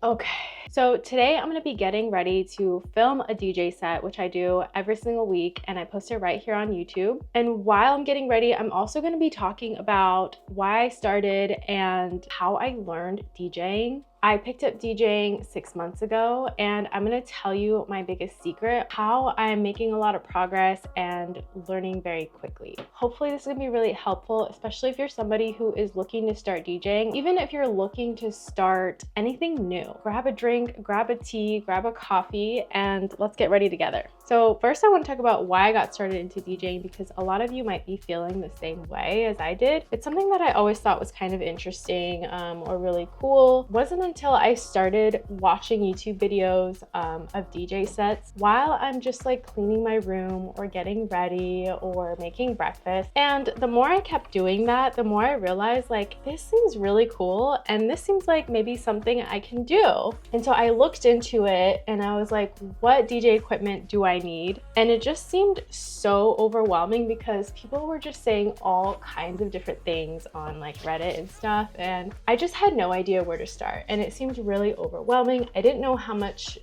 Okay, so today I'm gonna be getting ready to film a DJ set, which I do every single week, and I post it right here on YouTube. And while I'm getting ready, I'm also gonna be talking about why I started and how I learned DJing. I picked up DJing 6 months ago, and I'm gonna tell you my biggest secret, how I'm making a lot of progress and learning very quickly. Hopefully this is gonna be really helpful, especially if you're somebody who is looking to start DJing. Even if you're looking to start anything new, grab a drink, grab a tea, grab a coffee, and let's get ready together. So first I want to talk about why I got started into DJing, because a lot of you might be feeling the same way as I did. It's something that I always thought was kind of interesting or really cool. It wasn't until I started watching YouTube videos of DJ sets while I'm just like cleaning my room or getting ready or making breakfast. And the more I kept doing that, the more I realized like this seems really cool and this seems like maybe something I can do. And so I looked into it and I was like, what DJ equipment do I need? And it just seemed so overwhelming because people were just saying all kinds of different things on like Reddit and stuff, and I just had no idea where to start, and it seemed really overwhelming. I didn't know how much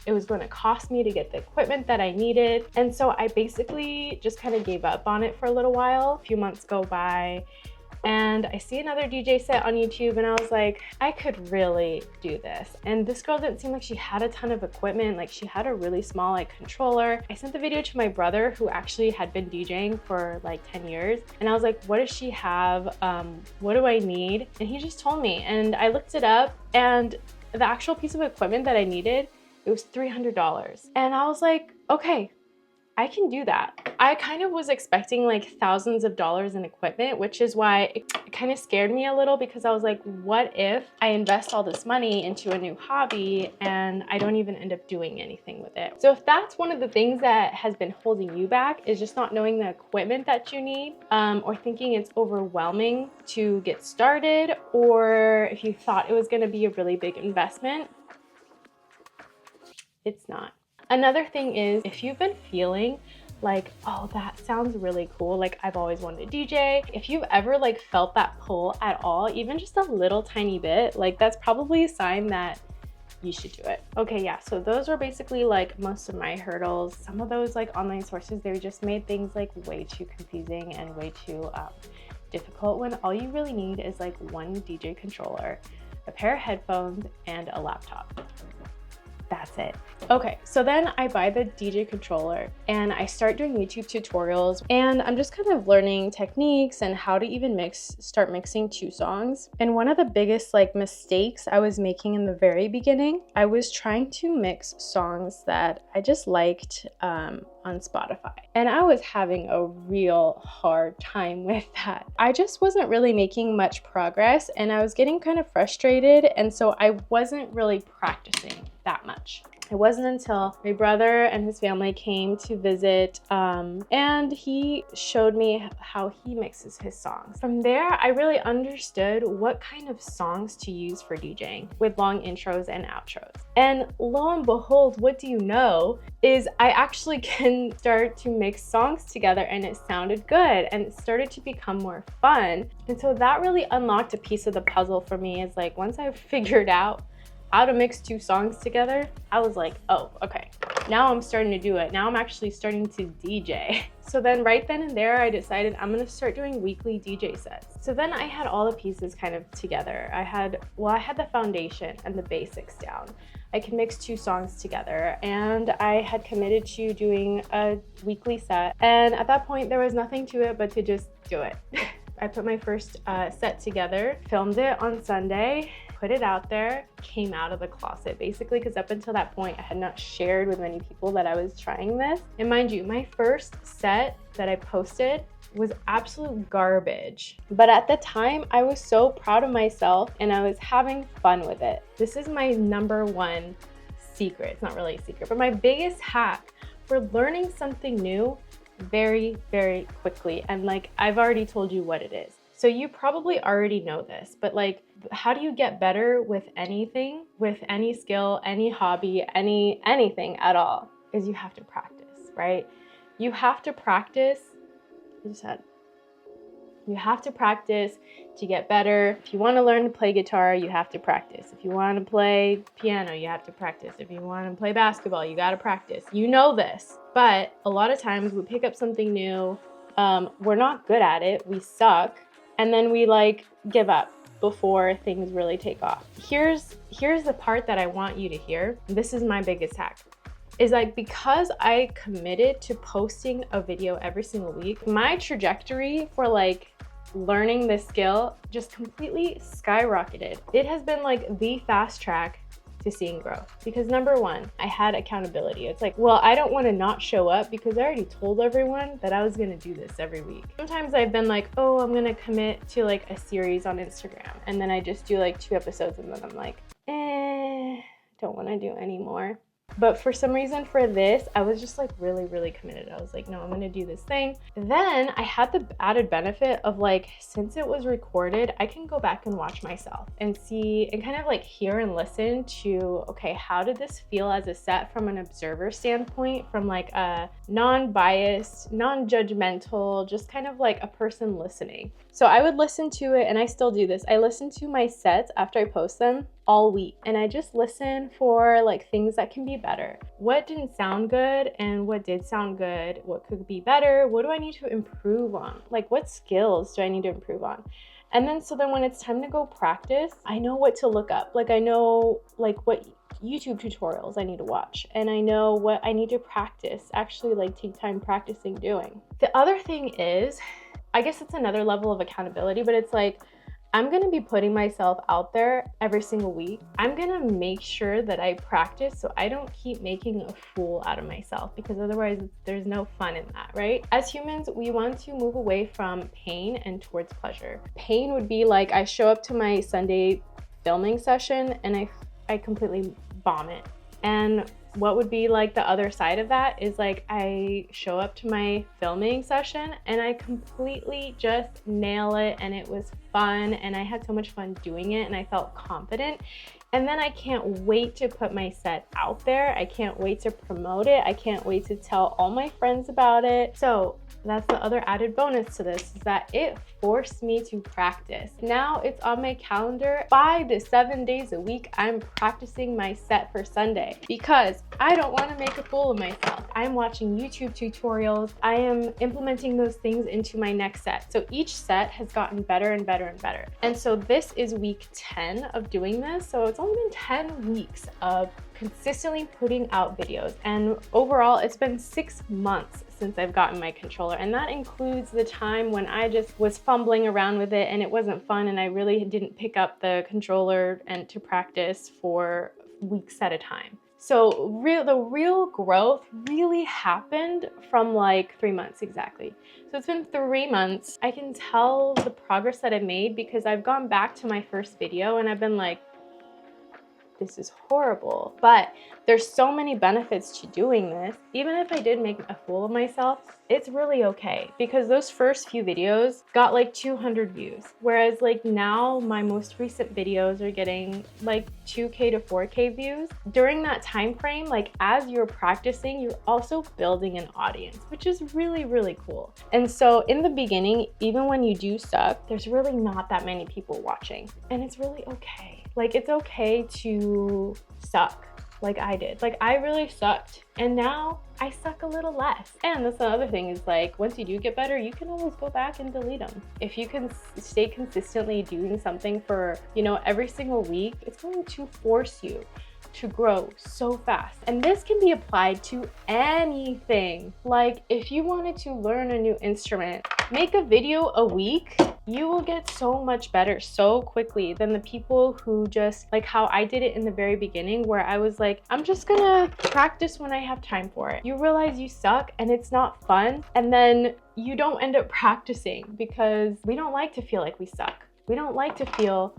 it was going to cost me to get the equipment that I needed, and so I basically just kind of gave up on it for a little while. A few months go by and I see another DJ set on YouTube and I was like, I could really do this. And this girl didn't seem like she had a ton of equipment. Like she had a really small like controller. I sent the video to my brother who actually had been DJing for like 10 years. And I was like, what does she have? What do I need? And he just told me, and I looked it up, and the actual piece of equipment that I needed, it was $300. And I was like, okay, I can do that. I kind of was expecting like thousands of dollars in equipment, which is why it kind of scared me a little, because I was like, what if I invest all this money into a new hobby and I don't even end up doing anything with it? So if that's one of the things that has been holding you back, is just not knowing the equipment that you need, or thinking it's overwhelming to get started, or if you thought it was going to be a really big investment, it's not. Another thing is, if you've been feeling like, oh, that sounds really cool, like I've always wanted to DJ, if you've ever like felt that pull at all, even just a little tiny bit, like that's probably a sign that you should do it. Okay, yeah, so those were basically like most of my hurdles. Some of those like online sources, they just made things like way too confusing and way too difficult, when all you really need is like one DJ controller, a pair of headphones, and a laptop. That's it. Okay, so then I buy the DJ controller and I start doing YouTube tutorials, and I'm just kind of learning techniques and how to even start mixing two songs. And one of the biggest like mistakes I was making in the very beginning, I was trying to mix songs that I just liked on Spotify. And I was having a real hard time with that. I just wasn't really making much progress and I was getting kind of frustrated, and so I wasn't really practicing that much. It wasn't until my brother and his family came to visit and he showed me how he mixes his songs. From there, I really understood what kind of songs to use for DJing with long intros and outros. And lo and behold, what do you know, is I actually can start to mix songs together, and it sounded good and it started to become more fun. And so that really unlocked a piece of the puzzle for me. Is like, once I figured out how to mix two songs together, I was like, oh, okay, now I'm starting to do it. Now I'm actually starting to DJ. So then right then and there, I decided I'm gonna start doing weekly DJ sets. So then I had all the pieces kind of together. I had the foundation and the basics down. I could mix two songs together, and I had committed to doing a weekly set. And at that point, there was nothing to it but to just do it. I put my first set together, filmed it on Sunday, put it out there, came out of the closet basically, because up until that point I had not shared with many people that I was trying this. And mind you, my first set that I posted was absolute garbage. But at the time, I was so proud of myself and I was having fun with it. This is my number one secret. It's not really a secret, but my biggest hack for learning something new very, very quickly. And like, I've already told you what it is. So you probably already know this, but like, how do you get better with anything, with any skill, any hobby, anything at all, is you have to practice, right? You have to practice. You have to practice to get better. If you want to learn to play guitar, you have to practice. If you want to play piano, you have to practice. If you want to play basketball, you got to practice. You know this. But a lot of times we pick up something new, we're not good at it, we suck, and then we like give up before things really take off. Here's the part that I want you to hear. This is my biggest hack. Is like, because I committed to posting a video every single week, my trajectory for like learning this skill just completely skyrocketed. It has been like the fast track to seeing growth, because number one, I had accountability. It's like, well, I don't want to not show up because I already told everyone that I was going to do this every week. Sometimes I've been like, oh, I'm going to commit to like a series on Instagram, and then I just do like 2 episodes and then I'm like, don't want to do any more. But for some reason for this, I was just like really committed. I was like, no, I'm gonna do this thing. Then I had the added benefit of like, since it was recorded, I can go back and watch myself and see and kind of like hear and listen to, okay, how did this feel as a set from an observer standpoint, from like a non-biased, non-judgmental, just kind of like a person listening. So I would listen to it, and I still do this. I listen to my sets after I post them all week, and I just listen for like things that can be better. What didn't sound good and what did sound good? What could be better? What do I need to improve on? Like, what skills do I need to improve on? And then so then when it's time to go practice, I know what to look up. Like, I know like what YouTube tutorials I need to watch, and I know what I need to practice, actually like take time practicing doing. The other thing is, I guess it's another level of accountability, but it's like, I'm gonna be putting myself out there every single week. I'm gonna make sure that I practice so I don't keep making a fool out of myself, because otherwise there's no fun in that, right? As humans, we want to move away from pain and towards pleasure. Pain would be like, I show up to my Sunday filming session and I completely vomit. And what would be like the other side of that is like, I show up to my filming session and I completely just nail it, and it was fun, and I had so much fun doing it, and I felt confident. And then I can't wait to put my set out there. I can't wait to promote it. I can't wait to tell all my friends about it. So that's the other added bonus to this, is that it forced me to practice. Now it's on my calendar 5 to 7 days a week. I'm practicing my set for Sunday because I don't want to make a fool of myself. I'm watching YouTube tutorials. I am implementing those things into my next set. So each set has gotten better and better and better. And so this is week 10 of doing this. So it's only been 10 weeks of consistently putting out videos, and overall it's been 6 months since I've gotten my controller, and that includes the time when I just was fumbling around with it and it wasn't fun, and I really didn't pick up the controller and to practice for weeks at a time. So the real growth really happened from like 3 months exactly. So it's been 3 months. I can tell the progress that I've made because I've gone back to my first video and I've been like, this is horrible. But there's so many benefits to doing this. Even if I did make a fool of myself, it's really okay, because those first few videos got like 200 views. Whereas like now my most recent videos are getting like 2K to 4K views. During that time frame, like as you're practicing, you're also building an audience, which is really cool. And so in the beginning, even when you do suck, there's really not that many people watching, and it's really okay. Like, it's okay to suck like I did. Like, I really sucked, and now I suck a little less. And that's the other thing, is like, once you do get better, you can always go back and delete them. If you can stay consistently doing something for, you know, every single week, it's going to force you to grow so fast. And this can be applied to anything. Like, if you wanted to learn a new instrument, make a video a week. You will get so much better so quickly than the people who just, like how I did it in the very beginning, where I was like, I'm just gonna practice when I have time for it. You realize you suck and it's not fun, and then you don't end up practicing, because we don't like to feel like we suck. We don't like to feel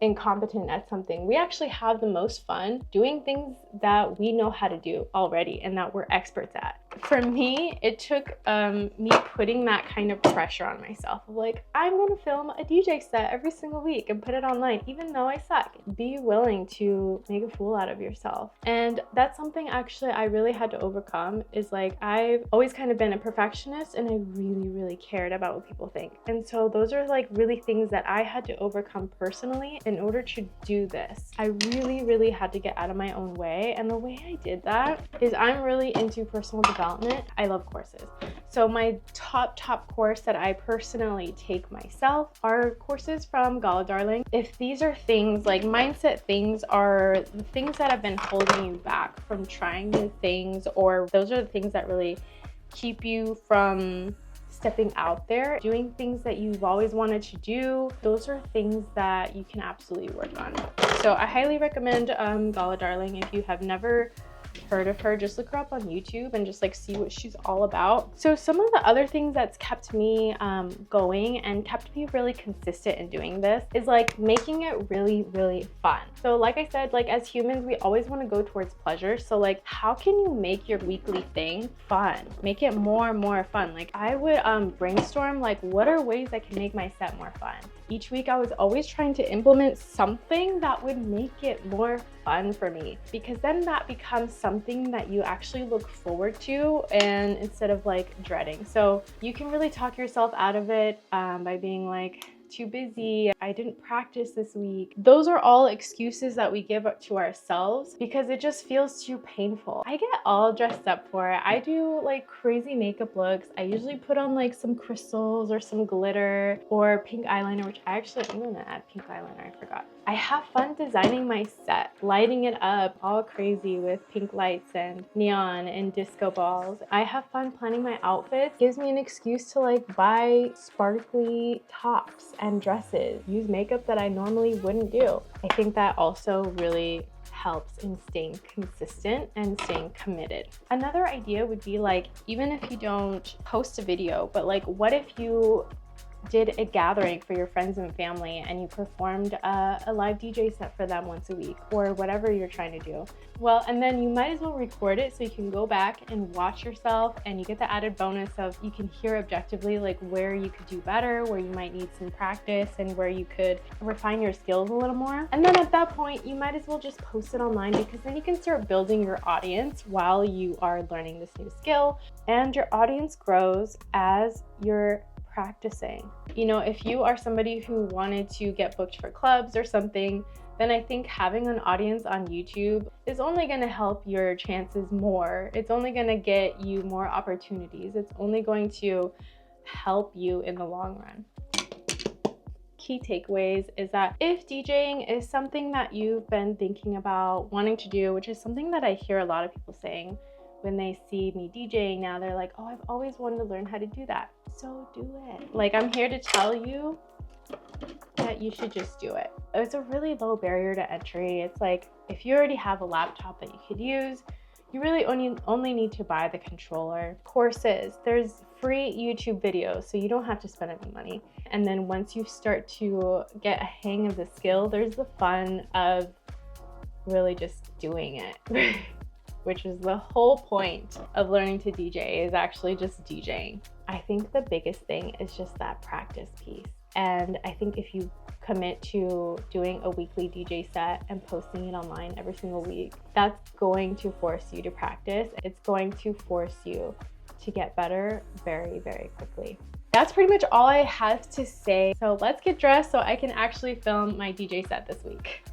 incompetent at something. We actually have the most fun doing things that we know how to do already and that we're experts at. For me, it took me putting that kind of pressure on myself of like, I'm gonna film a DJ set every single week and put it online, even though I suck. Be willing to make a fool out of yourself. And that's something actually I really had to overcome, is like, I've always kind of been a perfectionist and I really cared about what people think. And so those are like really things that I had to overcome personally in order to do this. I really had to get out of my own way. And the way I did that is I'm really into personal development. I love courses. So my top course that I personally take myself are courses from Gala Darling. If these are things like mindset things, are the things that have been holding you back from trying new things, or those are the things that really keep you from stepping out there, doing things that you've always wanted to do, those are things that you can absolutely work on. So I highly recommend Gala Darling. If you have never heard of her, just look her up on YouTube and just like see what she's all about. So some of the other things that's kept me going and kept me really consistent in doing this is like making it really fun. So like I said, like as humans, we always want to go towards pleasure. So like, how can you make your weekly thing fun? Make it more fun. Like I would brainstorm like, what are ways I can make my set more fun? Each week I was always trying to implement something that would make it more fun for me, because then that becomes something that you actually look forward to, and instead of like dreading. So you can really talk yourself out of it by being like, too busy, I didn't practice this week. Those are all excuses that we give up to ourselves because it just feels too painful. I get all dressed up for it. I do like crazy makeup looks. I usually put on like some crystals or some glitter or pink eyeliner, which I'm gonna add pink eyeliner, I forgot. I have fun designing my set, lighting it up all crazy with pink lights and neon and disco balls. I have fun planning my outfits. Gives me an excuse to like buy sparkly tops and dresses, use makeup that I normally wouldn't do. I think that also really helps in staying consistent and staying committed. Another idea would be like, even if you don't post a video, but like, what if you did a gathering for your friends and family and you performed a live DJ set for them once a week, or whatever you're trying to do. Well, and then you might as well record it so you can go back and watch yourself, and you get the added bonus of you can hear objectively like where you could do better, where you might need some practice, and where you could refine your skills a little more. And then at that point, you might as well just post it online, because then you can start building your audience while you are learning this new skill, and your audience grows as you're practicing. You know, if you are somebody who wanted to get booked for clubs or something, then I think having an audience on YouTube is only going to help your chances more. It's only going to get you more opportunities. It's only going to help you in the long run. Key takeaways is that if DJing is something that you've been thinking about wanting to do, which is something that I hear a lot of people saying when they see me DJing now, they're like, oh, I've always wanted to learn how to do that. So do it. Like, I'm here to tell you that you should just do it. It's a really low barrier to entry. It's like, if you already have a laptop that you could use, you really only need to buy the controller. Courses, there's free YouTube videos, so you don't have to spend any money. And then once you start to get a hang of the skill, there's the fun of really just doing it. Which is the whole point of learning to DJ, is actually just DJing. I think the biggest thing is just that practice piece. And I think if you commit to doing a weekly DJ set and posting it online every single week, that's going to force you to practice. It's going to force you to get better very quickly. That's pretty much all I have to say. So let's get dressed so I can actually film my DJ set this week.